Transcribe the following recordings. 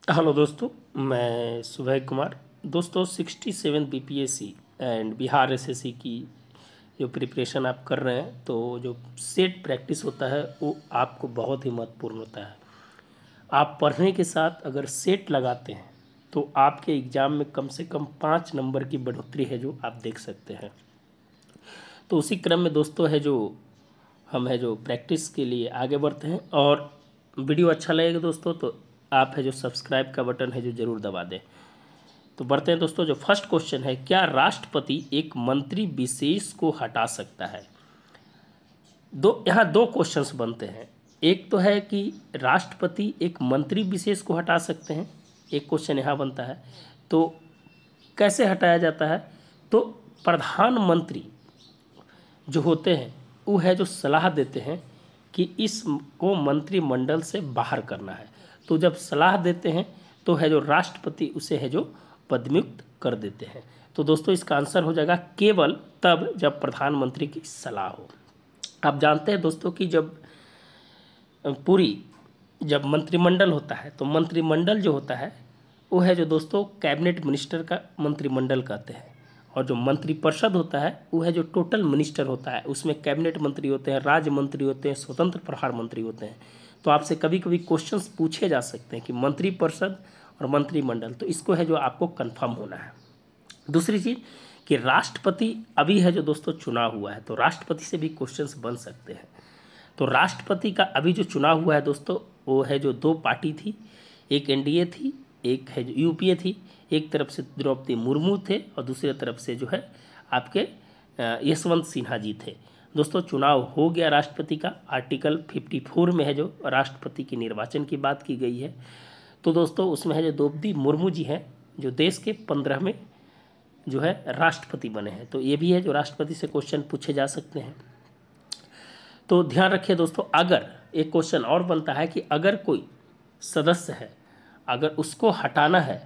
Hello दोस्तों, मैं सुबह कुमार। दोस्तों 67 बीपीएससी एंड बिहार एसएससी की जो प्रिपरेशन आप कर रहे हैं, तो जो सेट प्रैक्टिस होता है वो आपको बहुत ही महत्वपूर्ण होता है। आप पढ़ने के साथ अगर सेट लगाते हैं तो आपके एग्ज़ाम में कम से कम 5 नंबर की बढ़ोतरी है जो आप देख सकते हैं। तो उसी क्रम में दोस्तों है जो प्रैक्टिस के लिए आगे बढ़ते हैं। और वीडियो अच्छा लगेगा दोस्तों तो आप है जो सब्सक्राइब का बटन है जो ज़रूर दबा दें। तो बढ़ते हैं दोस्तों। जो फर्स्ट क्वेश्चन है, क्या राष्ट्रपति एक मंत्री विशेष को हटा सकता है? यहाँ दो क्वेश्चंस बनते हैं। एक तो है कि राष्ट्रपति एक मंत्री विशेष को हटा सकते हैं, एक क्वेश्चन यहाँ बनता है। तो कैसे हटाया जाता है? तो प्रधानमंत्री जो होते हैं वो है जो सलाह देते हैं कि इसको मंत्रिमंडल से बाहर करना है। तो जब सलाह देते हैं तो है जो राष्ट्रपति उसे है जो पदमुक्त कर देते हैं। तो दोस्तों इसका आंसर हो जाएगा केवल तब जब प्रधानमंत्री की सलाह हो। आप जानते हैं दोस्तों कि जब मंत्रिमंडल होता है तो मंत्रिमंडल जो होता है वो है जो दोस्तों कैबिनेट मिनिस्टर का मंत्रिमंडल कहते हैं। और जो मंत्रिपरिषद होता है वो है जो टोटल मिनिस्टर होता है, उसमें कैबिनेट मंत्री होते हैं, राज्य मंत्री होते हैं, स्वतंत्र प्रभार मंत्री होते हैं। तो आपसे कभी कभी क्वेश्चंस पूछे जा सकते हैं कि मंत्रिपरिषद और मंत्रिमंडल, तो इसको है जो आपको कंफर्म होना है। दूसरी चीज़ कि राष्ट्रपति अभी है जो दोस्तों चुनाव हुआ है, तो राष्ट्रपति से भी क्वेश्चंस बन सकते हैं। तो राष्ट्रपति का अभी जो चुनाव हुआ है दोस्तों, वो है जो दो पार्टी थी, एक एनडीए थी, एक है जो यूपीए थी। एक तरफ से द्रौपदी मुर्मू थे और दूसरी तरफ से जो है आपके यशवंत सिन्हा जी थे। दोस्तों चुनाव हो गया राष्ट्रपति का। आर्टिकल 54 में है जो राष्ट्रपति के निर्वाचन की बात की गई है। तो दोस्तों उसमें है जो द्रौपदी मुर्मू जी हैं जो देश के 15वें जो है राष्ट्रपति बने हैं। तो ये भी है जो राष्ट्रपति से क्वेश्चन पूछे जा सकते हैं। तो ध्यान रखिए दोस्तों, अगर एक क्वेश्चन और बनता है कि अगर कोई सदस्य है, अगर उसको हटाना है,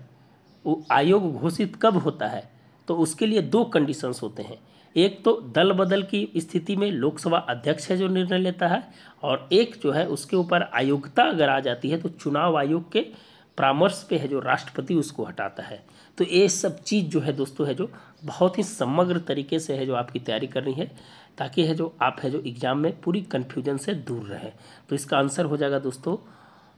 वो आयोग घोषित कब होता है? तो उसके लिए दो कंडीशंस होते हैं। एक तो दल बदल की स्थिति में लोकसभा अध्यक्ष है जो निर्णय लेता है, और एक जो है उसके ऊपर आयोग्यता अगर आ जाती है तो चुनाव आयोग के परामर्श पे है जो राष्ट्रपति उसको हटाता है। तो ये सब चीज़ जो है दोस्तों है जो बहुत ही समग्र तरीके से है जो आपकी तैयारी करनी है, ताकि है जो आप है जो एग्ज़ाम में पूरी कन्फ्यूजन से दूर रहे। तो इसका आंसर हो जाएगा दोस्तों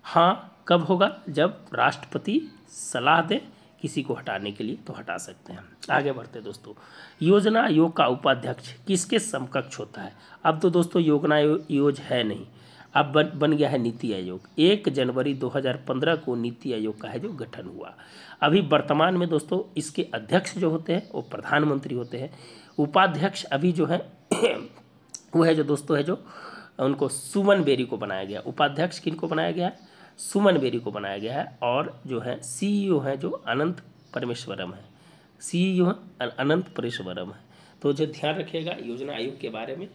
हाँ। कब होगा? जब राष्ट्रपति सलाह दे किसी को हटाने के लिए तो हटा सकते हैं। आगे बढ़ते हैं दोस्तों। योजना आयोग का उपाध्यक्ष किसके समकक्ष होता है? अब तो दोस्तों योजना आयोग है नहीं, अब बन गया है नीति आयोग। 1 जनवरी 2015 को नीति आयोग का है जो गठन हुआ। अभी वर्तमान में दोस्तों इसके अध्यक्ष जो होते हैं वो प्रधानमंत्री होते हैं। उपाध्यक्ष अभी जो है वो है जो दोस्तों है जो उनको सुमन बेरी को बनाया गया। उपाध्यक्ष किनको बनाया गया है? सुमन बेरी को बनाया गया है। और जो है सीईओ है जो अनंत परमेश्वरम है। सीईओ अनंत परमेश्वरम है। तो जो ध्यान रखिएगा योजना आयोग के बारे में।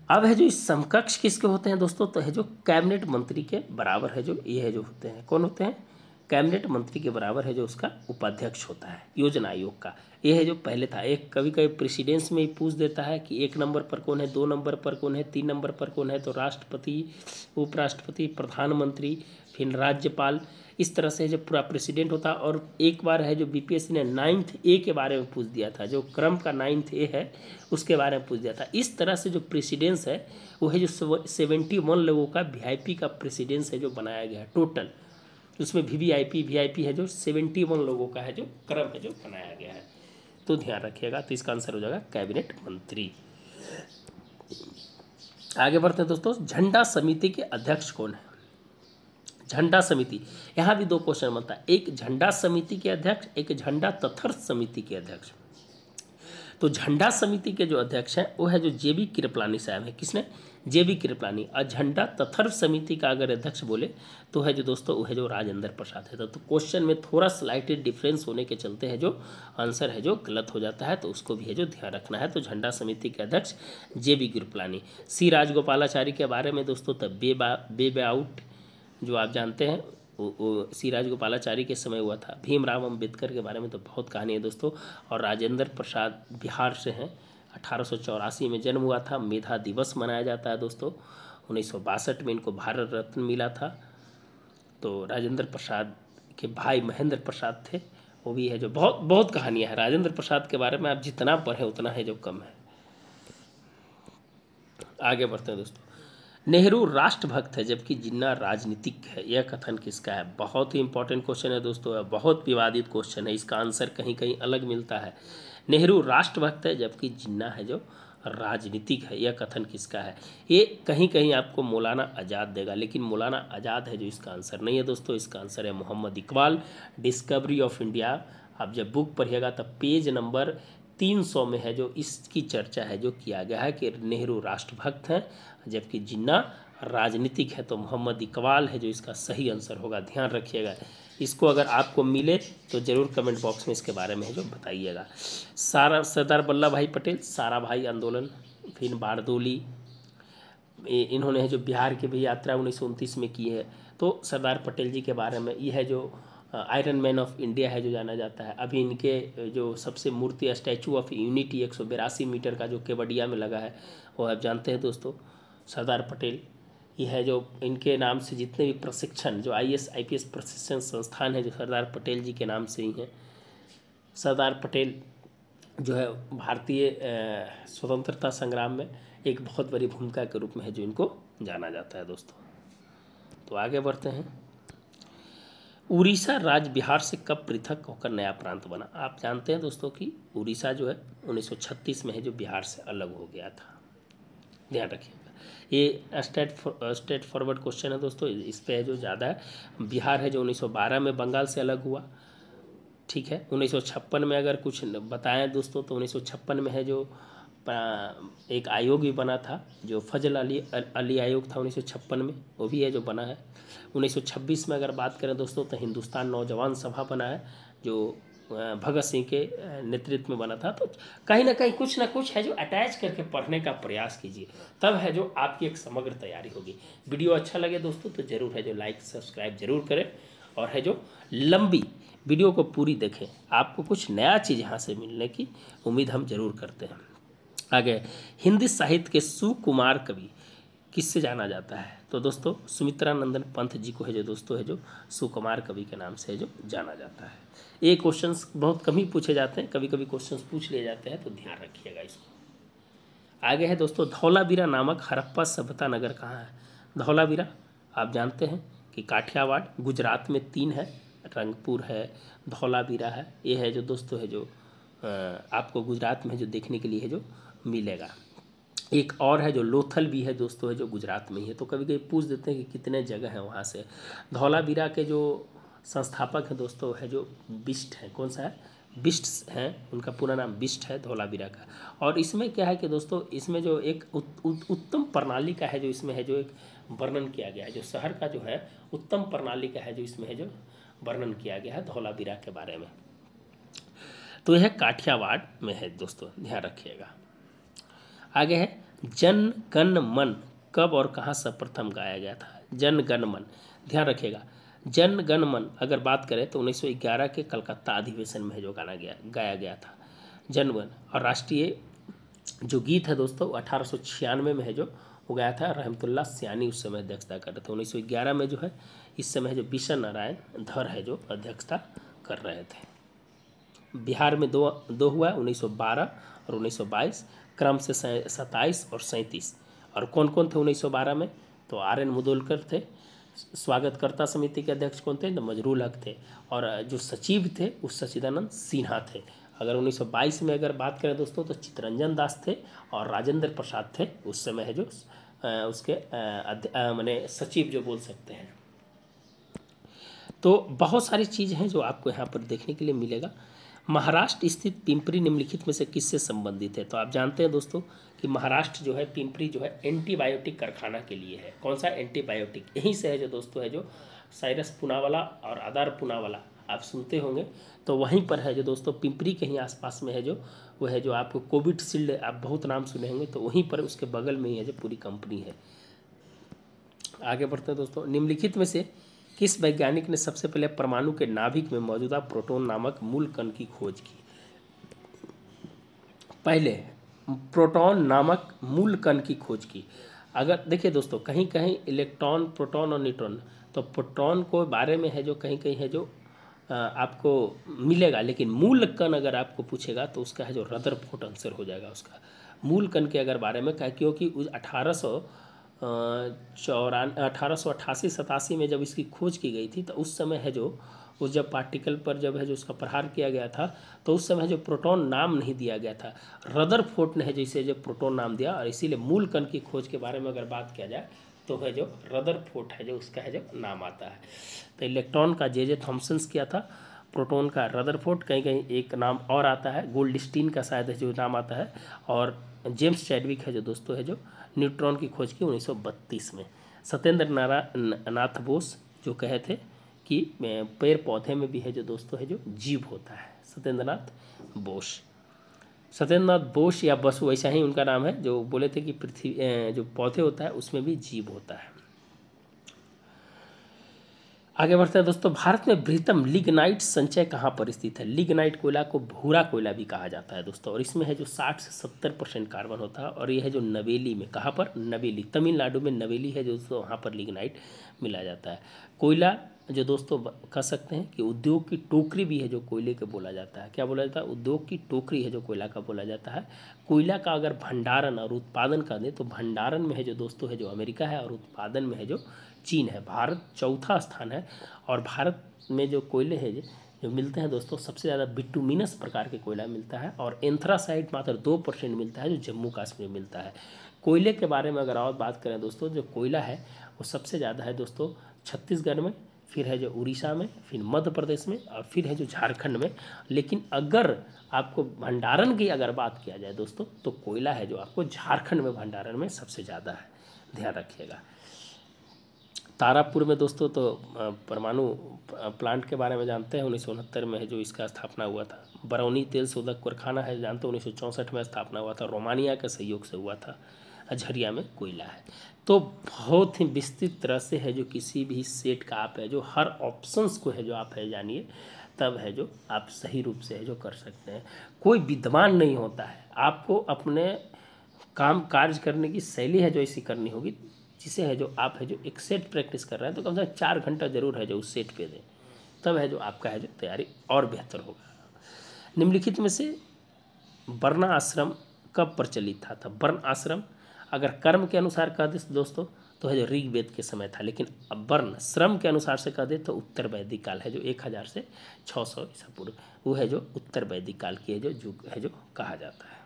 अब है जो इस समकक्ष किसके होते हैं दोस्तों? तो है जो कैबिनेट मंत्री के बराबर है जो ये है जो होते हैं। कौन होते हैं? कैबिनेट मंत्री के बराबर है जो उसका उपाध्यक्ष होता है योजना आयोग का। ये है जो पहले था। एक कभी कभी प्रेसिडेंस में ही पूछ देता है कि 1 नंबर पर कौन है, 2 नंबर पर कौन है, 3 नंबर पर कौन है। तो राष्ट्रपति, उपराष्ट्रपति, प्रधानमंत्री, फिर राज्यपाल, इस तरह से जब पूरा प्रेसिडेंट होता। और एक बार है जो बीपीएससी ने 9th ए के बारे में पूछ दिया था, जो क्रम का 9th ए है उसके बारे में पूछ दिया था। इस तरह से जो प्रेसिडेंस है वो है जो 71 लोगों का वीआईपी का प्रेसिडेंस है जो बनाया गया है टोटल। उसमें वीआईपी है जो 71 लोगों का है जो क्रम है जो बनाया गया है। तो ध्यान रखिएगा। तो इसका आंसर हो जाएगा कैबिनेट मंत्री। आगे बढ़ते हैं दोस्तों। झंडा समिति के अध्यक्ष कौन है? झंडा समिति, यहाँ भी दो क्वेश्चन बनता है। एक झंडा समिति के अध्यक्ष, एक झंडा तथर्थ समिति के अध्यक्ष। तो झंडा समिति के जो अध्यक्ष हैं वो है जो जेबी कृपलानी साहब है। किसने? जेबी कृपलानी। और झंडा तथर्व समिति का अगर अध्यक्ष बोले तो है जो दोस्तों वो है जो राजेंद्र प्रसाद है। तो क्वेश्चन में थोड़ा स्लाइटेड डिफरेंस होने के चलते है जो आंसर है जो गलत हो जाता है, तो उसको भी है जो ध्यान रखना है। तो झंडा समिति के अध्यक्ष जेबी कृपलानी। सी राजगोपालाचारी के बारे में दोस्तों तब बे आउट जो आप जानते हैं वो सी राजगोपालाचारी के समय हुआ था। भीमराव अम्बेडकर के बारे में तो बहुत कहानी है दोस्तों। और राजेंद्र प्रसाद बिहार से हैं। 1884 में जन्म हुआ था। मेधा दिवस मनाया जाता है दोस्तों। 1962 में इनको भारत रत्न मिला था। तो राजेंद्र प्रसाद के भाई महेंद्र प्रसाद थे, वो भी है जो बहुत बहुत कहानियाँ हैं राजेंद्र प्रसाद के बारे में, आप जितना पढ़ें उतना है जो कम है। आगे बढ़ते हैं दोस्तों। नेहरू राष्ट्रभक्त है जबकि जिन्ना राजनीतिक है, यह कथन किसका है? बहुत ही इंपॉर्टेंट क्वेश्चन है दोस्तों, बहुत विवादित क्वेश्चन है, इसका आंसर कहीं कहीं अलग मिलता है। नेहरू राष्ट्रभक्त है जबकि जिन्ना है जो राजनीतिक है, यह कथन किसका है? ये कहीं कहीं आपको मौलाना आज़ाद देगा, लेकिन मौलाना आज़ाद है जो इसका आंसर नहीं है दोस्तों, इसका आंसर है Mohammad Iqbal. Discovery of India आप जब बुक पढ़िएगा तब पेज नंबर 300 में है जो इसकी चर्चा है जो किया गया है कि नेहरू राष्ट्रभक्त हैं जबकि जिन्ना राजनीतिक है, तो मोहम्मद इकबाल है जो इसका सही आंसर होगा, ध्यान रखिएगा। इसको अगर आपको मिले तो ज़रूर कमेंट बॉक्स में इसके बारे में है जो बताइएगा। सरदार वल्लभ भाई पटेल, सारा भाई आंदोलन, फिर बारदोली, इन्होंने है जो बिहार की भी यात्रा 1929 में की है, तो सरदार पटेल जी के बारे में यह है जो आयरन मैन ऑफ इंडिया है जो जाना जाता है। अभी इनके जो सबसे मूर्ति स्टैचू ऑफ यूनिटी 182 मीटर का जो केवड़िया में लगा है वो आप जानते हैं दोस्तों, सरदार पटेल। यह है जो इनके नाम से जितने भी प्रशिक्षण जो IAS IPS प्रशिक्षण संस्थान है जो सरदार पटेल जी के नाम से ही हैं। सरदार पटेल जो है भारतीय स्वतंत्रता संग्राम में एक बहुत बड़ी भूमिका के रूप में है जो इनको जाना जाता है दोस्तों। तो आगे बढ़ते हैं। उड़ीसा राज्य बिहार से कब पृथक होकर नया प्रांत बना? आप जानते हैं दोस्तों कि उड़ीसा जो है 1936 में है जो बिहार से अलग हो गया था, ध्यान रखिएगा। ये स्ट्रेट फॉरवर्ड क्वेश्चन है दोस्तों, इस पे है जो ज़्यादा है। बिहार है जो 1912 में बंगाल से अलग हुआ, ठीक है। 1956 में अगर कुछ बताएं दोस्तों तो 1956 में है जो एक आयोग भी बना था जो फजल अली आयोग था 1956 में, वो भी है जो बना है। 1926 में अगर बात करें दोस्तों तो हिंदुस्तान नौजवान सभा बना है जो भगत सिंह के नेतृत्व में बना था। तो कहीं ना कहीं कुछ ना कुछ है जो अटैच करके पढ़ने का प्रयास कीजिए, तब है जो आपकी एक समग्र तैयारी होगी। वीडियो अच्छा लगे दोस्तों तो ज़रूर है जो लाइक सब्सक्राइब जरूर करें, और है जो लंबी वीडियो को पूरी देखें, आपको कुछ नया चीज़ यहाँ से मिलने की उम्मीद हम जरूर करते हैं। आगे, हिंदी साहित्य के सुकुमार कवि किससे जाना जाता है? तो दोस्तों सुमित्रानंदन पंत जी को है जो दोस्तों है जो सुकुमार कवि के नाम से है जो जाना जाता है। ये क्वेश्चंस बहुत कम ही पूछे जाते हैं, कभी कभी क्वेश्चंस पूछ लिए जाते हैं, तो ध्यान रखिएगा इसको। आगे है दोस्तों, धौलावीरा नामक हड़प्पा सभ्यता नगर कहाँ है? धौलावीरा आप जानते हैं कि काठियावाड़ गुजरात में 3 है, रंगपुर है, धौलावीरा है। ये है जो दोस्तों है जो आपको गुजरात में जो देखने के लिए है जो मिलेगा। एक और है जो लोथल भी है दोस्तों है जो गुजरात में ही है। तो कभी कभी पूछ देते हैं कि कितने जगह हैं वहाँ से। धौलावीरा के जो संस्थापक हैं दोस्तों है जो बिष्ट हैं, कौन सा है? बिष्ट हैं, उनका पूरा नाम बिष्ट है धौलावीरा का। और इसमें क्या है कि दोस्तों इसमें जो एक उत्तम प्रणाली का है जो इसमें है जो एक वर्णन किया गया है, जो शहर का जो है उत्तम प्रणाली का है जो इसमें है जो वर्णन किया गया है धौलावीरा के बारे में। तो यह काठियावाड़ में है दोस्तों, ध्यान रखिएगा। आगे है, जन गण मन कब और कहाँ सर्वप्रथम गाया गया था? जन गण मन, ध्यान रखिएगा। जन गण मन अगर बात करें तो 1911 के कलकत्ता अधिवेशन में जो गाया गया था जनगण। और राष्ट्रीय जो गीत है दोस्तों 1896 में है जो वो गाया था रहमतुल्लाह सियानी, उस समय अध्यक्षता कर रहे थे। 1911 में जो है इस समय जो बिशन नारायण धर है जो अध्यक्षता कर रहे थे। बिहार में दो हुआ, 1912 और 1922, क्रम से 27 और 37। और कौन कौन थे 1912 में? तो RN मुदोलकर थे, स्वागतकर्ता समिति के अध्यक्ष कौन थे? तो मजरूल हक थे, और जो सचिव थे उस सचिदानंद सिन्हा थे। अगर 1922 में अगर बात करें दोस्तों तो चित्तरंजन दास थे और राजेंद्र प्रसाद थे, उस समय है जो उसके माने सचिव जो बोल सकते हैं। तो बहुत सारी चीज़ हैं जो आपको यहाँ पर देखने के लिए मिलेगा। महाराष्ट्र स्थित पिंपरी निम्नलिखित में से किससे संबंधित है? तो आप जानते हैं दोस्तों कि महाराष्ट्र जो है पिंपरी जो है एंटीबायोटिक कारखाना के लिए है। कौन सा एंटीबायोटिक? यहीं से है जो दोस्तों है जो साइरस पूनावाला और आदार पूनावाला आप सुनते होंगे, तो वहीं पर है जो दोस्तों पिंपरी के ही आसपास में है जो वो है जो आपको कोविशील्ड आप बहुत नाम सुने होंगे, तो वहीं पर उसके बगल में ही है जो पूरी कंपनी है। आगे बढ़ते हैं दोस्तों। निम्नलिखित में से किस वैज्ञानिक ने सबसे पहले परमाणु के नाभिक में मौजूदा प्रोटॉन नामक मूल कण की खोज की? पहले प्रोटॉन नामक मूल कण की खोज की। अगर देखिए दोस्तों कहीं कहीं इलेक्ट्रॉन, प्रोटॉन और न्यूट्रॉन, तो प्रोटॉन को बारे में है जो कहीं कहीं है जो आपको मिलेगा, लेकिन मूल कण अगर आपको पूछेगा तो उसका है जो रदरफोर्ड आंसर हो जाएगा उसका। मूल कण के अगर बारे में, क्या क्योंकि 1888 में जब इसकी खोज की गई थी तो उस समय है जो उस जब पार्टिकल पर जब है जो उसका प्रहार किया गया था तो उस समय जो प्रोटॉन नाम नहीं दिया गया था, रदरफोर्ड ने है जैसे जो प्रोटॉन नाम दिया, और इसीलिए मूल कण की खोज के बारे में अगर बात किया जाए तो है जो रदरफोर्ड है जो उसका है जो नाम आता है। तो इलेक्ट्रॉन का जे थॉम्सन्स किया था, प्रोटॉन का रदरफोर्ड, कहीं कहीं एक नाम और आता है गोल्डस्टीन का शायद है जो नाम आता है, और जेम्स चैडविक है जो दोस्तों है जो न्यूट्रॉन की खोज की 1932 में। सत्येंद्र नाथ बोस जो कहे थे कि पेड़ पौधे में भी है जो दोस्तों है जो जीव होता है, सत्येंद्र नाथ बोस या बसु वैसा ही उनका नाम है, जो बोले थे कि पृथ्वी जो पौधे होता है उसमें भी जीव होता है। आगे बढ़ते हैं दोस्तों। भारत में बृहत्तम लिग्नाइट संचय कहाँ पर स्थित है? लिग्नाइट कोयला को भूरा कोयला भी कहा जाता है दोस्तों, और इसमें है जो 60 से 70% कार्बन होता है, और ये है जो नवेली में, कहाँ पर? नवेली, तमिलनाडु में नवेली है जो दोस्तों, वहाँ पर लिग्नाइट मिला जाता है। कोयला जो दोस्तों कह सकते हैं कि उद्योग की टोकरी भी है जो कोयले के बोला जाता है। क्या बोला जाता है? उद्योग की टोकरी है जो कोयला का बोला जाता है। कोयला का अगर भंडारण और उत्पादन कर दें तो भंडारण में है जो दोस्तों है जो अमेरिका है, और उत्पादन में है जो चीन है। भारत चौथा स्थान है, और भारत में जो कोयले हैं जो मिलते हैं दोस्तों, सबसे ज़्यादा बिटुमिनस प्रकार के कोयला मिलता है, और एंथ्रासाइट मात्र 2% मिलता है जो जम्मू कश्मीर में मिलता है। कोयले के बारे में अगर और बात करें दोस्तों, जो कोयला है वो सबसे ज़्यादा है दोस्तों छत्तीसगढ़ में, फिर है जो उड़ीसा में, फिर मध्य प्रदेश में, और फिर है जो झारखंड में। लेकिन अगर आपको भंडारण की अगर बात किया जाए दोस्तों, तो कोयला है जो आपको झारखंड में भंडारण में सबसे ज़्यादा है, ध्यान रखिएगा। तारापुर में दोस्तों तो परमाणु प्लांट के बारे में जानते हैं, 1969 में है जो इसका स्थापना हुआ था। बरौनी तेल शोधक कारखाना है जानते हो, 1964 में स्थापना हुआ था, रोमानिया के सहयोग से हुआ था। झरिया में कोयला है। तो बहुत ही विस्तृत तरह से है जो किसी भी सेट का आप है जो हर ऑप्शंस को है जो आप है जानिए, तब है जो आप सही रूप से है जो कर सकते हैं। कोई विद्वान नहीं होता है, आपको अपने काम कार्य करने की शैली है जो ऐसी करनी होगी, जिसे है जो आप है जो एक सेट प्रैक्टिस कर रहे हैं तो कम से कम 4 घंटा जरूर है जो उस सेट पे दें, तब है जो आपका है जो तैयारी और बेहतर होगा। निम्नलिखित में से वर्ण आश्रम कब प्रचलित था? वर्ण आश्रम अगर कर्म के अनुसार कह दे दोस्तों तो है जो ऋग्वेद के समय था, लेकिन अब वर्ण श्रम के अनुसार से कह दे तो उत्तर वैदिक काल है जो 1000 से 600 ईसा पूर्व, वो है जो उत्तर वैदिक काल की है जो युग है जो कहा जाता है।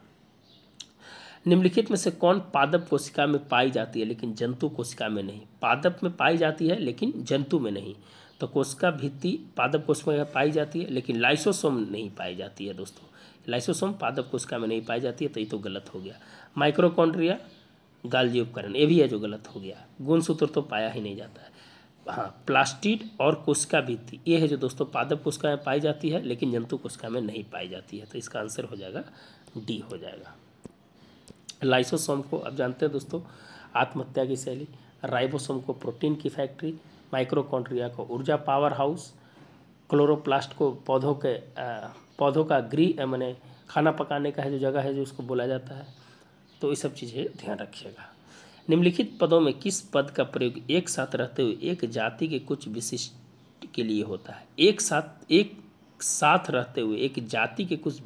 निम्नलिखित में से कौन पादप कोशिका में पाई जाती है लेकिन जंतु कोशिका में नहीं? पादप में पाई जाती है लेकिन जंतु में नहीं। तो कोशिका भित्ति पादप कोशिका में पाई जाती है लेकिन लाइसोसोम नहीं पाई जाती है दोस्तों। लाइसोसोम पादप कोशिका में नहीं पाई जाती है, तो ये तो गलत हो गया। माइक्रोकॉन्ड्रिया गाल्जी उपकरण, ये भी है जो गलत हो गया। गुणसूत्र तो पाया ही नहीं जाता है। हाँ, प्लास्टिड और कोशिका भित्ति ये है जो दोस्तों पादप कोशिका में पाई जाती है लेकिन जंतु कोशिका में नहीं पाई जाती है, तो इसका आंसर हो जाएगा डी हो जाएगा। लाइसोसोम को अब जानते हैं दोस्तों आत्महत्या की शैली, राइबोसोम को प्रोटीन की फैक्ट्री, माइक्रोकॉन्ड्रिया को ऊर्जा पावर हाउस, क्लोरोप्लास्ट को पौधों का गृह माने खाना पकाने का है जो जगह है जो उसको बोला जाता है। तो ये सब चीज़ें ध्यान रखिएगा। निम्नलिखित पदों में किस पद का प्रयोग एक साथ रहते हुए एक जाति के कुछ विशिष्ट के लिए होता है? एक साथ रहते हुए एक जाति के कुछ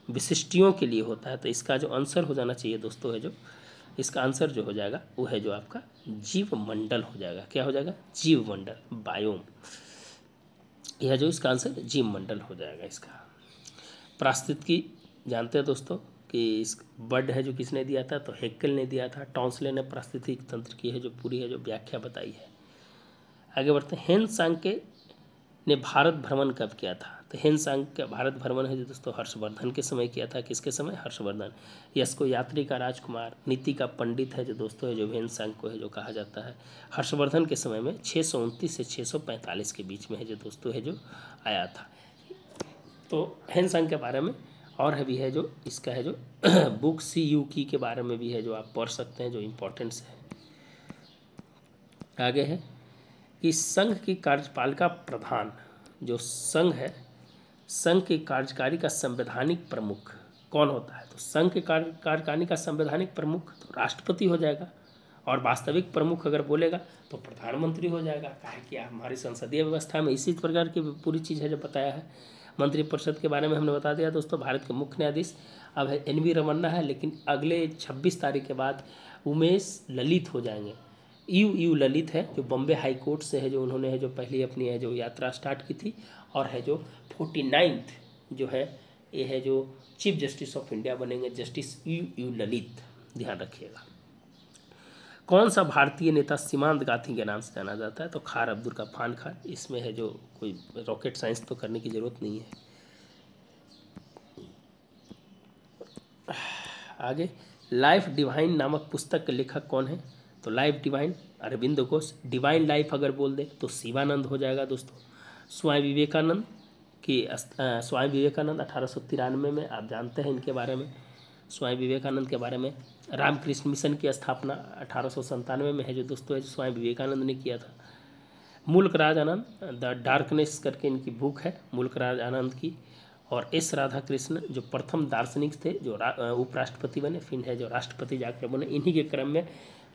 विशिष्टियों के लिए होता है, तो इसका जो आंसर हो जाना चाहिए दोस्तों है जो इसका आंसर जो हो जाएगा वो है जो आपका जीव मंडल हो जाएगा। क्या हो जाएगा? जीव मंडल, बायोम, यह जो इसका आंसर जीव मंडल हो जाएगा। इसका पारिस्थितिकी जानते हैं दोस्तों कि इस वर्ड है जो किसने दिया था? तो हेक्केल ने दिया था। टॉन्सले ने पारिस्थितिक तंत्र की है जो पूरी है जो व्याख्या बताई है। आगे बढ़ते हैं। हेन सांके ने भारत भ्रमण कब किया था? तो हेन सांग का भारत भ्रमण है जो दोस्तों हर्षवर्धन के समय किया था। किसके समय? हर्षवर्धन। यश को यात्री का राजकुमार, नीति का पंडित है जो दोस्तों है जो हेन सांग को है जो कहा जाता है। हर्षवर्धन के समय में 629 से 645 के बीच में है जो दोस्तों है जो आया था। तो हेन सांग के बारे में और है भी है जो इसका है जो बुक सी यू की के बारे में भी है जो आप पढ़ सकते हैं जो इम्पोर्टेंस है। आगे है कि संघ की कार्यपालिका प्रधान जो संघ है, संघ के कार्यकारी का संवैधानिक प्रमुख कौन होता है? तो संघ के कार्यकारिणी का संवैधानिक प्रमुख तो राष्ट्रपति हो जाएगा। और वास्तविक प्रमुख अगर बोलेगा तो प्रधानमंत्री हो जाएगा। काहे कि हमारी संसदीय व्यवस्था में इसी प्रकार की पूरी चीज़ है जो बताया है। मंत्रिपरिषद के बारे में हमने बता दिया दोस्तों। भारत के मुख्य न्यायाधीश अब है NV रमन्ना है, लेकिन अगले 26 तारीख के बाद उमेश ललित हो जाएंगे। यू ललित है जो बॉम्बे हाई कोर्ट से है, जो उन्होंने है जो पहली अपनी है जो यात्रा स्टार्ट की थी, और है जो 49th जो है ये है जो चीफ जस्टिस ऑफ इंडिया बनेंगे, जस्टिस यू ललित। ध्यान रखिएगा। कौन सा भारतीय नेता सीमांत गांधी के नाम से जाना जाता है? तो खार अब्दुल गफ्फार खान। इसमें है जो कोई रॉकेट साइंस तो करने की ज़रूरत नहीं है। आगे, लाइफ डिवाइन नामक पुस्तक के लेखक कौन है? तो Life Divine Arvind Ghosh. Divine Life अगर बोल दे तो शिवानंद हो जाएगा दोस्तों। स्वामी विवेकानंद 1893 में, आप जानते हैं इनके बारे में, स्वामी विवेकानंद के बारे में। रामकृष्ण मिशन की स्थापना 1897 में है जो दोस्तों है स्वामी विवेकानंद ने किया था। मुल्क राज आनंद, द डार्कनेस करके इनकी बुक है मुल्क राज आनंद की। और S राधाकृष्णन जो प्रथम दार्शनिक थे जो उपराष्ट्रपति बने, फिर है जो राष्ट्रपति जाकर बने। इन्हीं के क्रम में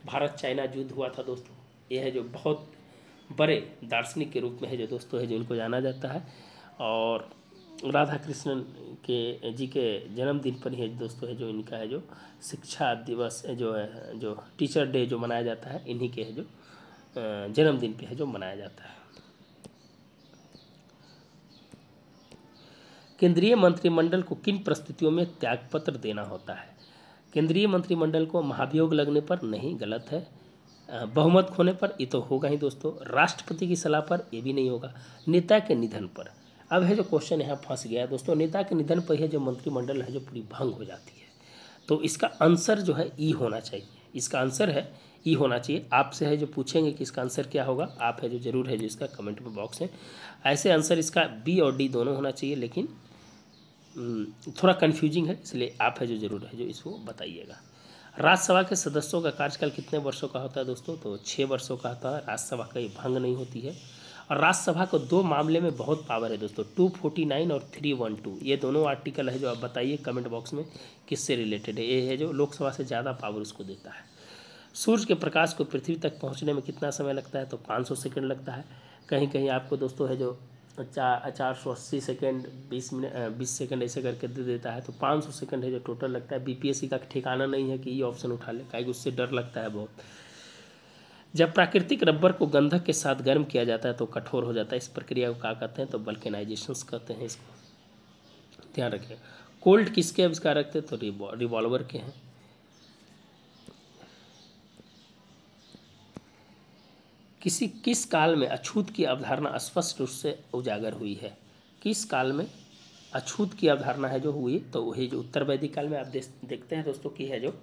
भारत चाइना युद्ध हुआ था दोस्तों। ये है जो बहुत बड़े दार्शनिक के रूप में है जो दोस्तों है जो इनको जाना जाता है। और राधाकृष्णन के जी के जन्मदिन पर ही दोस्तों है जो इनका है जो शिक्षा दिवस जो है, जो टीचर डे जो मनाया जाता है, इन्हीं के है जो जन्मदिन पे है जो मनाया जाता है। केंद्रीय मंत्रिमंडल को किन परिस्थितियों में त्यागपत्र देना होता है? केंद्रीय मंत्रिमंडल को महाभियोग लगने पर नहीं, गलत है। बहुमत खोने पर ये तो होगा ही दोस्तों। राष्ट्रपति की सलाह पर ये भी नहीं होगा। नेता के निधन पर, अब है जो क्वेश्चन यहाँ फंस गया है दोस्तों। नेता के निधन पर है जो मंत्रिमंडल है जो पूरी भंग हो जाती है, तो इसका आंसर जो है ई होना चाहिए। इसका आंसर है ई होना चाहिए। आपसे है जो पूछेंगे कि इसका आंसर क्या होगा, आप है जो जरूर है जो इसका कमेंट में बॉक्स है ऐसे आंसर इसका B और D दोनों होना चाहिए, लेकिन थोड़ा कन्फ्यूजिंग है, इसलिए आप है जो जरूर है जो इसको बताइएगा। राज्यसभा के सदस्यों का कार्यकाल कितने वर्षों का होता है दोस्तों? तो 6 वर्षों का होता है। राज्यसभा का ये भंग नहीं होती है। और राज्यसभा को 2 मामले में बहुत पावर है दोस्तों, 249 और 312। ये दोनों आर्टिकल है जो आप बताइए कमेंट बॉक्स में किससे रिलेटेड है। ये है जो लोकसभा से ज़्यादा पावर उसको देता है। सूर्य के प्रकाश को पृथ्वी तक पहुँचने में कितना समय लगता है? तो 500 सेकेंड लगता है। कहीं कहीं आपको दोस्तों है जो 480 सेकेंड 20 सेकेंड ऐसे करके दे देता है, तो 500 सेकेंड है जो टोटल लगता है। BPSC का ठिकाना नहीं है कि ये ऑप्शन उठा ले, काहे कि उससे डर लगता है बहुत। जब प्राकृतिक रबर को गंधक के साथ गर्म किया जाता है तो कठोर हो जाता है। इस प्रक्रिया को क्या कहते हैं? तो वल्केनाइजेशन कहते हैं इसको। ध्यान रखिए। कोल्ट किसके आविष्कारक थे? तो रिवॉल्वर के हैं। किस काल में अछूत की अवधारणा स्पष्ट रूप से उजागर हुई है? किस काल में अछूत की अवधारणा है जो हुई? तो वही जो उत्तर वैदिक काल में। आप देखते हैं दोस्तों कि है जो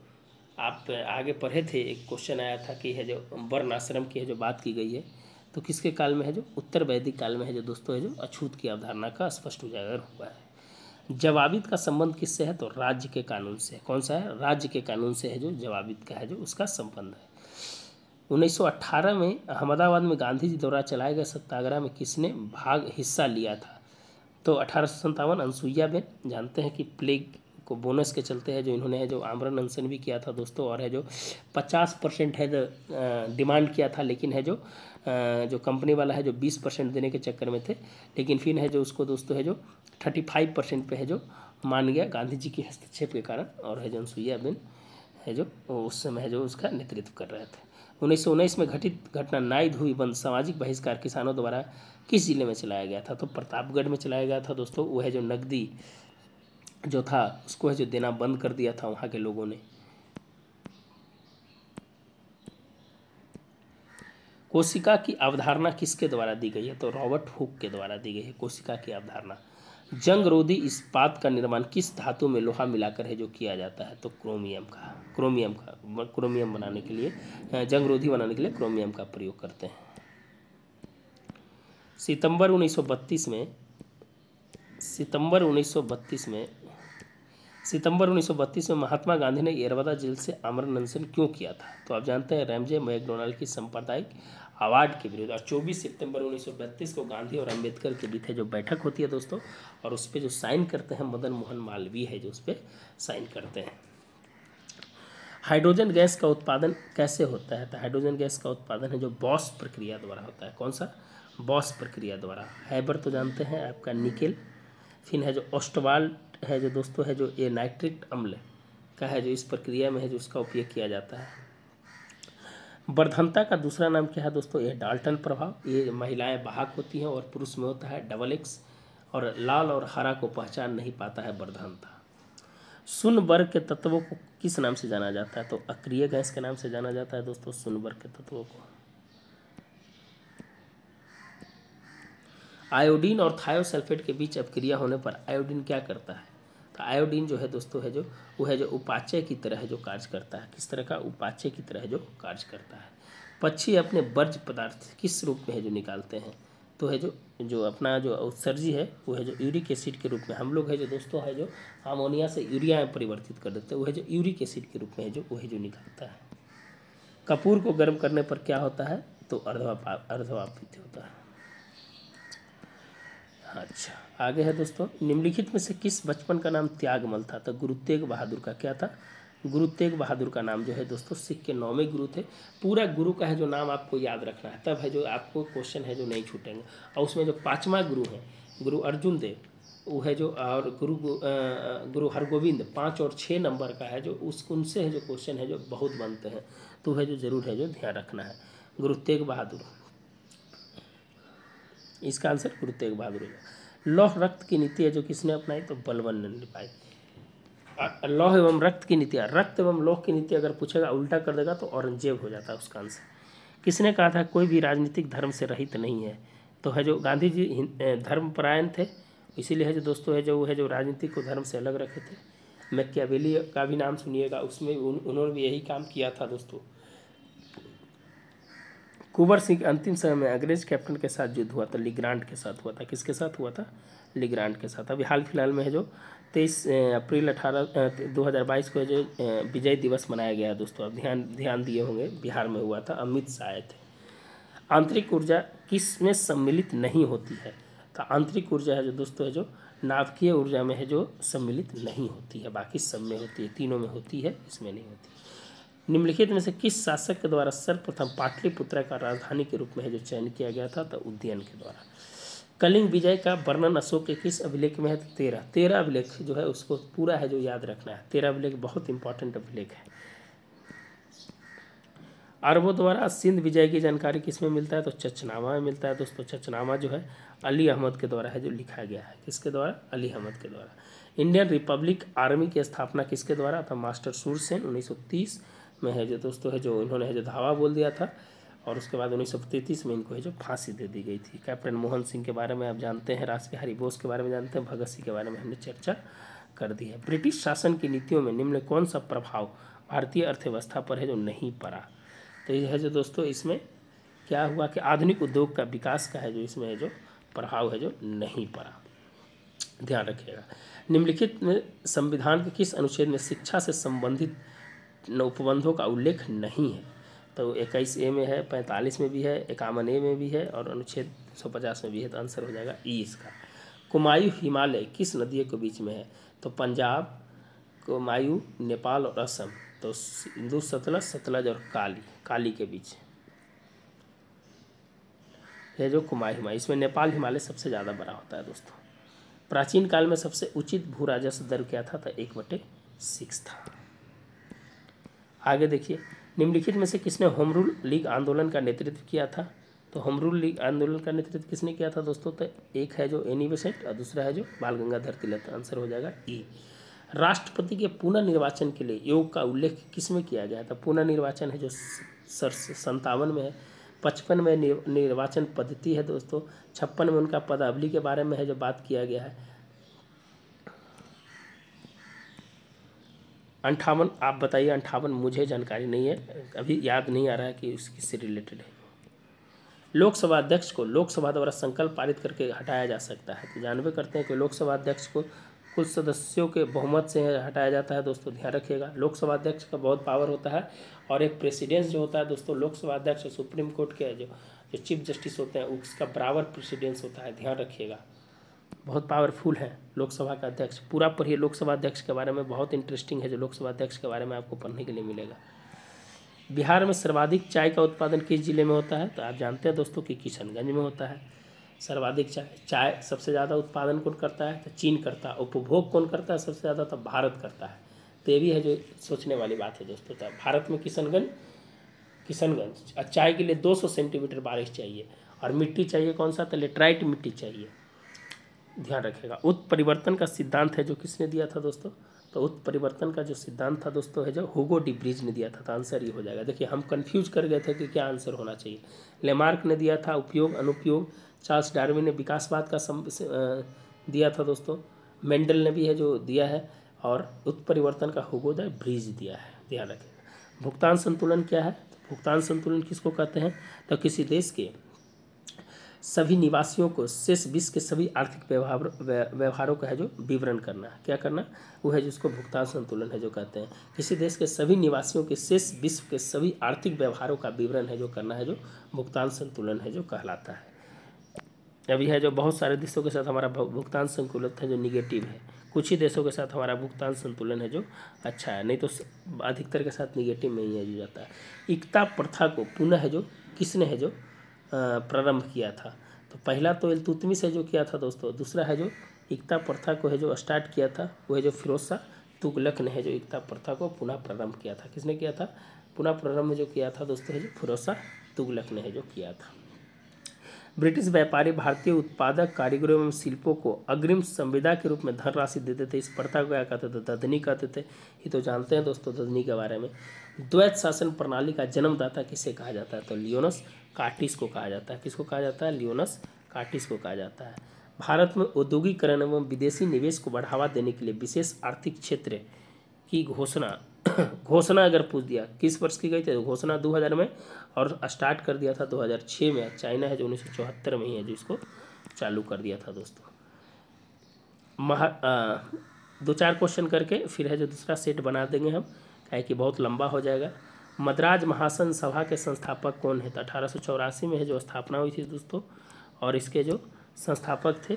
आप आगे पढ़े थे, एक क्वेश्चन आया था कि है जो वर्ण आश्रम की है जो बात की गई है, तो किसके काल में है? जो उत्तर वैदिक काल में है जो दोस्तों है जो अछूत की अवधारणा का स्पष्ट उजागर हुआ है। जवाबित का संबंध किससे है? तो राज्य के कानून से। कौन सा है? राज्य के कानून से है जो जवाबित का है जो उसका संबंध है। 1918 में अहमदाबाद में गांधी जी द्वारा चलाए गए सत्याग्रह में किसने हिस्सा लिया था? तो 1857 अनसुईया बेन। जानते हैं कि प्लेग को बोनस के चलते है जो इन्होंने है जो आमरण अनशन भी किया था दोस्तों, और है जो 50% है जो डिमांड किया था, लेकिन है जो कंपनी वाला है जो 20% देने के चक्कर में थे, लेकिन फिर है जो उसको दोस्तों है जो 35% पे है जो मान गया गांधी जी के हस्तक्षेप के कारण। और है जो अनसुईया बेन है जो उस समय है जो उसका नेतृत्व कर रहे थे। 1919 में घटित घटना नाई धुई बंद सामाजिक बहिष्कार किसानों द्वारा किस जिले में चलाया गया था? तो प्रतापगढ़ में चलाया गया था दोस्तों। वो है जो नकदी जो था उसको है जो देना बंद कर दिया था वहाँ के लोगों ने। कोशिका की अवधारणा किसके द्वारा दी गई है? तो रॉबर्ट हुक के द्वारा दी गई है कोशिका की अवधारणा। जंगरोधी इस्पात का निर्माण किस धातु में लोहा मिलाकर है जो किया जाता है? तो क्रोमियम बनाने के लिए, जंगरोधी बनाने के लिए क्रोमियम का प्रयोग करते हैं। सितंबर 1932 में महात्मा गांधी ने यरवदा जेल से आमरण अनशन क्यों किया था? तो आप जानते हैं रैमजे मैकडोनाल्ड की सांप्रदायिक अवार्ड के विरुद्ध। और 24 सितंबर 1932 को गांधी और अंबेडकर के बीच जो बैठक होती है दोस्तों, और उस पर जो साइन करते हैं मदन मोहन मालवीय है जो उस पर साइन करते हैं। हाइड्रोजन गैस का उत्पादन कैसे होता है? तो हाइड्रोजन गैस का उत्पादन है जो बॉस प्रक्रिया द्वारा होता है। कौन सा? बॉस प्रक्रिया द्वारा। हैबर तो जानते हैं आपका निकेल, फिर है जो ओस्टवाल्ट है जो दोस्तों है जो ये नाइट्रिक अम्ल का है जो इस प्रक्रिया में है जो उसका उपयोग किया जाता है। वर्धनता का दूसरा नाम क्या है दोस्तों? यह डाल्टन प्रभाव। ये महिलाएं वाहक होती हैं और पुरुष में होता है डबल एक्स, और लाल और हरा को पहचान नहीं पाता है वर्धनता। शून्य वर्ग के तत्वों को किस नाम से जाना जाता है? तो अक्रिय गैस के नाम से जाना जाता है दोस्तों शून्य वर्ग के तत्वों को। आयोडीन और थायोसल्फेट के बीच अपक्रिया होने पर आयोडीन क्या करता है? तो आयोडीन जो है दोस्तों है जो वो है जो उपाच्य की तरह है जो कार्य करता है। किस तरह का? उपाच्य की तरह है जो कार्य करता है। पक्षी अपने वर्ज्य पदार्थ किस रूप में है जो निकालते हैं? तो है जो अपना जो उत्सर्जी है वो है जो यूरिक एसिड के रूप में। हम लोग है जो दोस्तों है जो अमोनिया से यूरिया में परिवर्तित कर देते हैं, वो है जो यूरिक एसिड के रूप में है जो वो है जो निकलता है। कपूर को गर्म करने पर क्या होता है? तो अर्धवापित होता है। अच्छा, आगे है दोस्तों, निम्नलिखित में से किस बचपन का नाम त्यागमल था? तो गुरु तेग बहादुर का क्या था? गुरु तेग बहादुर का नाम जो है दोस्तों सिख के 9वें गुरु थे। पूरा गुरु का है जो नाम आपको याद रखना है, तब है जो आपको क्वेश्चन है जो नहीं छूटेंगे। और उसमें जो 5वां गुरु है गुरु अर्जुन देव, वो है जो, और गुरु हरगोविंद 5 और 6 नंबर का है जो उनसे है जो क्वेश्चन है जो बहुत बनते हैं, तो है जो जरूर है जो ध्यान रखना है। गुरु तेग बहादुर, इसका आंसर गुरु तेग बहादुर है। लौह रक्त की नीति है जो किसने अपनाई? तो बलबन ने निभाई। लौह एवं रक्त की नीति, रक्त एवं लौह की नीति अगर पूछेगा उल्टा कर देगा तो औरंगजेब हो जाता है उसका आंसर। किसने कहा था कोई भी राजनीतिक धर्म से रहित नहीं है? तो है जो गांधी जी धर्मपरायण थे, इसीलिए है जो दोस्तों है जो वो है जो राजनीतिक को धर्म से अलग रखे थे। मैकियावेली का भी नाम सुनिएगा, उसमें उन्होंने भी यही काम किया था दोस्तों। कुंवर सिंह अंतिम समय में अंग्रेज कैप्टन के साथ युद्ध हुआ था, लिग्रांड के साथ हुआ था। किसके साथ हुआ था? लिग्रांड के साथ। अभी हाल फिलहाल में है जो 23 अप्रैल 2022 को है जो विजय दिवस मनाया गया है दोस्तों। अब ध्यान दिए होंगे, बिहार में हुआ था, अमित शाह आए थे। आंतरिक ऊर्जा किस में सम्मिलित नहीं होती है? तो आंतरिक ऊर्जा है जो दोस्तों है जो नाभिकीय ऊर्जा में है जो सम्मिलित नहीं होती है, बाकी सब में होती है, तीनों में होती है, इसमें नहीं होती। निम्नलिखित में से किस शासक के द्वारा सर्वप्रथम पाटलिपुत्र का राजधानी के रूप में है जो चयन किया गया था? तो उदयन के द्वारा। कलिंग विजय का वर्णन अशोक के किस अभिलेख में है? तो 13 अभिलेख जो है उसको पूरा है जो याद रखना है। 13 अभिलेख बहुत इंपॉर्टेंट अभिलेख है। अरबों द्वारा सिंध विजय की जानकारी किसमें मिलता है? तो चचनामा में मिलता है दोस्तों। चचनामा जो है अली अहमद के द्वारा है जो लिखा गया है। किसके द्वारा? अली अहमद के द्वारा। इंडियन रिपब्लिक आर्मी की स्थापना किसके द्वारा? था मास्टर सूरसेन 1930 में है जो दोस्तों है जो इन्होंने है जो धावा बोल दिया था, और उसके बाद 1933 में इनको है जो फांसी दे दी गई थी। कैप्टन मोहन सिंह के बारे में आप जानते हैं, रास बिहारी बोस के बारे में जानते हैं, भगत सिंह के बारे में हमने चर्चा कर दी है। ब्रिटिश शासन की नीतियों में निम्न कौन सा प्रभाव भारतीय अर्थव्यवस्था पर है जो नहीं पड़ा? तो ये है जो दोस्तों इसमें क्या हुआ कि आधुनिक उद्योग का विकास का है जो इसमें है जो प्रभाव है जो नहीं पड़ा, ध्यान रखिएगा। निम्नलिखित में संविधान के किस अनुच्छेद में शिक्षा से संबंधित उपबंधों का उल्लेख नहीं है? तो 21A में है, 45 में भी है, 51A में भी है, और अनुच्छेद 150 में भी है। तो आंसर हो जाएगा ई इसका। कुमायूं हिमालय किस नदियों के बीच में है? तो पंजाब, कुमायूं, नेपाल और असम। तो सिंधु सतलज, सतलज और काली के बीच है जो कुमायूं हिमालय। इसमें नेपाल हिमालय सबसे ज़्यादा बड़ा होता है दोस्तों। प्राचीन काल में सबसे उचित भू राजस्व दर क्या था? तो 1/6 था। आगे देखिए, निम्नलिखित में से किसने होम रूल लीग आंदोलन का नेतृत्व किया था? तो होम रूल लीग आंदोलन का नेतृत्व किसने किया था दोस्तों? तो एक है जो एनी बेसेंट और दूसरा है जो बाल गंगाधर तिलक। आंसर हो जाएगा ई। राष्ट्रपति के पुनर्निर्वाचन के लिए योग का उल्लेख किसमें किया गया था? पुनर्निर्वाचन है जो 57 में है, 55 में निर्वाचन पद्धति है दोस्तों, 56 में उनका पदावली के बारे में है जो बात किया गया है, 58 आप बताइए। 58 मुझे जानकारी नहीं है, अभी याद नहीं आ रहा है कि किससे रिलेटेड है। लोकसभा अध्यक्ष को लोकसभा द्वारा संकल्प पारित करके हटाया जा सकता है। तो जानबे करते हैं कि लोकसभा अध्यक्ष को कुछ सदस्यों के बहुमत से हटाया जाता है दोस्तों, ध्यान रखिएगा। लोकसभा अध्यक्ष का बहुत पावर होता है, और एक प्रेसिडेंस जो होता है दोस्तों, लोकसभा अध्यक्ष सुप्रीम कोर्ट के जो चीफ जस्टिस होते हैं उसका बराबर प्रेसिडेंस होता है, ध्यान रखिएगा। बहुत पावरफुल है लोकसभा का अध्यक्ष। पूरा पढ़िए लोकसभा अध्यक्ष के बारे में, बहुत इंटरेस्टिंग है जो लोकसभा अध्यक्ष के बारे में आपको पढ़ने के लिए मिलेगा। बिहार में सर्वाधिक चाय का उत्पादन किस जिले में होता है? तो आप जानते हैं दोस्तों कि किशनगंज में होता है। सर्वाधिक चाय सबसे ज़्यादा उत्पादन कौन करता है? तो चीन करता है। उपभोग कौन करता है सबसे ज़्यादा? तो भारत करता है। तो ये भी है जो सोचने वाली बात है दोस्तों। तो भारत में किशनगंज चाय के लिए 200 सेंटीमीटर बारिश चाहिए। और मिट्टी चाहिए कौन सा? तो लेटराइट मिट्टी चाहिए, ध्यान रखेगा। उत्परिवर्तन का सिद्धांत है जो किसने दिया था दोस्तों? तो उत्परिवर्तन का जो सिद्धांत था दोस्तों है जो हुगो डी ब्रिज ने दिया था। तो आंसर ये हो जाएगा। देखिए हम कंफ्यूज कर गए थे कि क्या आंसर होना चाहिए। लेमार्क ने दिया था उपयोग अनुपयोग, चार्ल्स डार्विन ने विकासवाद का दिया था दोस्तों, मेंडल ने भी है जो दिया है, और उत्परिवर्तन का हुगो डी ब्रिज दिया है, ध्यान रखेगा। भुगतान संतुलन क्या है? तो भुगतान संतुलन किसको कहते हैं? तो किसी देश के सभी निवासियों को शेष विश्व के सभी आर्थिक व्यवहारों का है जो विवरण करना। क्या करना? वो है जिसको भुगतान संतुलन है जो कहते हैं। किसी देश के सभी निवासियों के शेष विश्व के सभी आर्थिक व्यवहारों का विवरण है जो करना है जो भुगतान संतुलन है जो कहलाता है। अभी है जो बहुत सारे देशों के साथ हमारा भुगतान संतुलन है जो निगेटिव है, कुछ ही देशों के साथ हमारा भुगतान संतुलन है जो अच्छा है, नहीं तो अधिकतर के साथ निगेटिव में ही है जाता है। एकता प्रथा को पुनः है जो किसने है जो प्रारंभ किया था? तो पहला तो इल्तुतमिश है जो किया था दोस्तों। दूसरा है जो एकता प्रथा को है जो स्टार्ट किया था वो है जो फिरोज शाह तुगलक ने है जो एकता प्रथा को पुनः प्रारंभ किया था। किसने किया था? पुनः प्रारंभ जो किया था दोस्तों है जो फिरोज शाह तुगलक ने है जो किया था। ब्रिटिश व्यापारी भारतीय उत्पादक कारीगरों एवं शिल्पों को अग्रिम संविदा के रूप में धनराशि देते थे। इस प्रथा को क्या कहते थे? ददनी कहते थे। ये तो जानते हैं दोस्तों ददनी के बारे में। द्वैत शासन प्रणाली का जन्मदाता किसे कहा जाता है? तो लियोनस कार्टिस को कहा जाता है। किसको कहा जाता है? लियोनस कार्टिस को कहा जाता है। भारत में औद्योगिकरण एवं विदेशी निवेश को बढ़ावा देने के लिए विशेष आर्थिक क्षेत्र की घोषणा अगर पूछ दिया किस वर्ष की गई थी? तो घोषणा 2000 में, और स्टार्ट कर दिया था 2006 में। चाइना है जो 1974 में ही है जो इसको चालू कर दिया था दोस्तों। 2-4 क्वेश्चन करके फिर है जो दूसरा सेट बना देंगे हम, क्या कि बहुत लंबा हो जाएगा। मद्रास महासन सभा के संस्थापक कौन है? तो 1884 में है जो स्थापना हुई थी दोस्तों, और इसके जो संस्थापक थे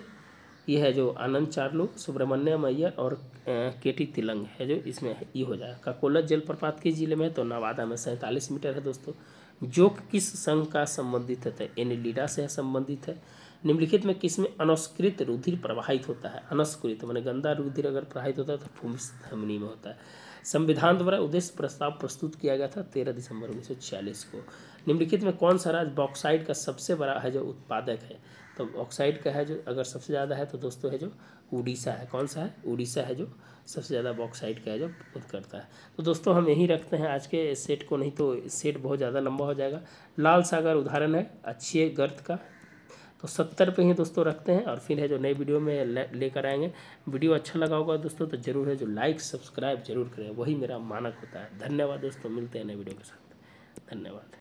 ये है जो आनंद चार्लू, सुब्रमण्यम अय्यर और केटी तिलंग है जो इसमें ये हो जाएगा। काकोलत जलप्रपात किस जिले में है? तो नवादा में। 47 मीटर है दोस्तों। जोक किस संघ का संबंधित है? तो एनेलिडा से संबंधित है। निम्नलिखित में किसमें अनस्कृत रुधिर प्रवाहित होता है? अनस्कृत माने गंदा रुधिर अगर प्रवाहित होता है तो भूमि में होता है। संविधान द्वारा उद्देश्य प्रस्ताव प्रस्तुत किया गया था 13 दिसंबर 1946 को। निम्नलिखित में कौन सा राज्य बॉक्साइट का सबसे बड़ा है जो उत्पादक है? तो बॉक्साइट का है जो अगर सबसे ज़्यादा है तो दोस्तों है जो उड़ीसा है। कौन सा है? उड़ीसा है जो सबसे ज़्यादा बॉक्साइट का है जो उत्पादन करता है। तो दोस्तों हम यहीं रखते हैं आज के सेट को, नहीं तो सेट बहुत ज़्यादा लंबा हो जाएगा। लाल सागर उदाहरण है अच्छी गर्त का। तो 70 पे ही दोस्तों रखते हैं, और फिर है जो नई वीडियो में लेकर आएंगे। वीडियो अच्छा लगा होगा दोस्तों तो ज़रूर है जो लाइक सब्सक्राइब जरूर करें, वही मेरा मानक होता है। धन्यवाद दोस्तों, मिलते हैं नई वीडियो के साथ। धन्यवाद।